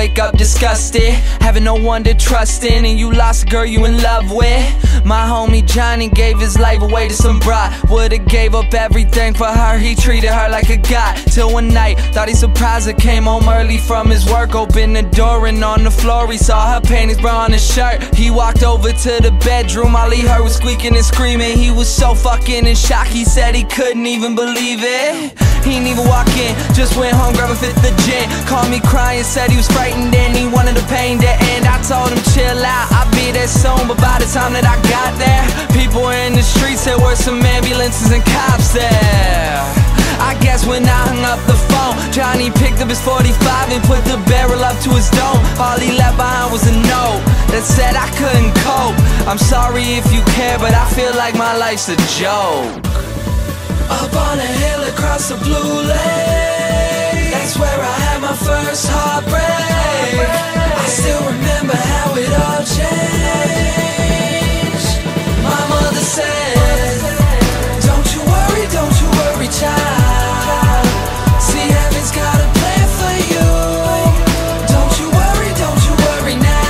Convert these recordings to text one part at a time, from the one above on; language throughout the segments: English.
wake up disgusted, having no one to trust in, and you lost a girl you in love with. My homie Johnny gave his life away to some broad. Would've gave up everything for her, he treated her like a god. Till one night, thought he surprised her, came home early from his work, opened the door and on the floor he saw her panties, bra on his shirt. He walked over to the bedroom, all he heard was squeaking and screaming. He was so fucking in shock, he said he couldn't even believe it. He didn't even walk in, just went home, grabbed a fifth of gin. Called me crying, said he was frightened and he wanted the pain to end. I told him chill out, I'll be there soon, but by the time that I got there, people were in the streets, there were some ambulances and cops there. I guess when I hung up the phone, Johnny picked up his 45 and put the barrel up to his dome. All he left behind was a note that said I couldn't cope. I'm sorry if you care, but I feel like my life's a joke. Up on a hill across the blue lake, that's where I had my first heartbreak. I still remember how it all changed. My mother said, don't you worry, child. See, heaven's got a plan for you. Don't you worry now.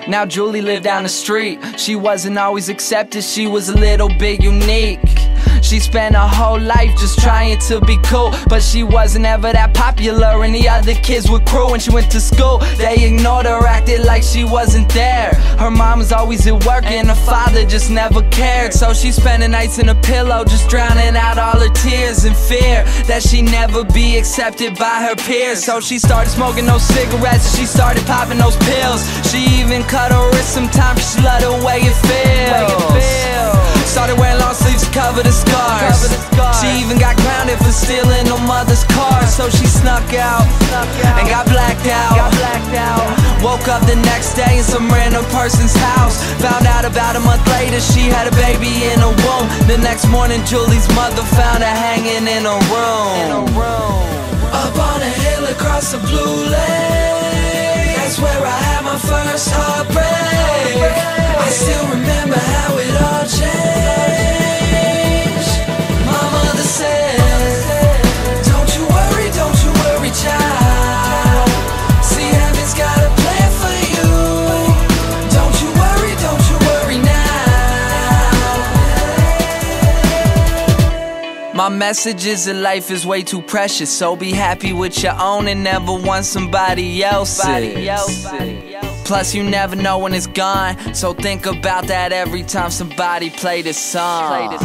Now Julie lived down the street. She wasn't always accepted, she was a little bit unique. She spent her whole life just trying to be cool, but she wasn't ever that popular and the other kids were cruel. When she went to school, they ignored her, acted like she wasn't there. Her mom was always at work and her father just never cared. So she spent the nights in a pillow, just drowning out all her tears in fear that she'd never be accepted by her peers. So she started smoking those cigarettes and she started popping those pills. She even cut her wrist sometimes, she loved the way it feels. Started wearing long sleeves to cover the scars. She even got grounded for stealing her mother's car. So she snuck out and got blacked out. Woke up the next day in some random person's house. Found out about a month later she had a baby in her womb. The next morning Julie's mother found her hanging in her room. Up on a hill across the blue lake, that's where I had my first heartbreak. I still remember how it all changed. My mother said, don't you worry, child. See, heaven's got a plan for you. Don't you worry now. My message is that life is way too precious, so be happy with your own and never want somebody else's. Plus you never know when it's gone, so think about that every time somebody play this song.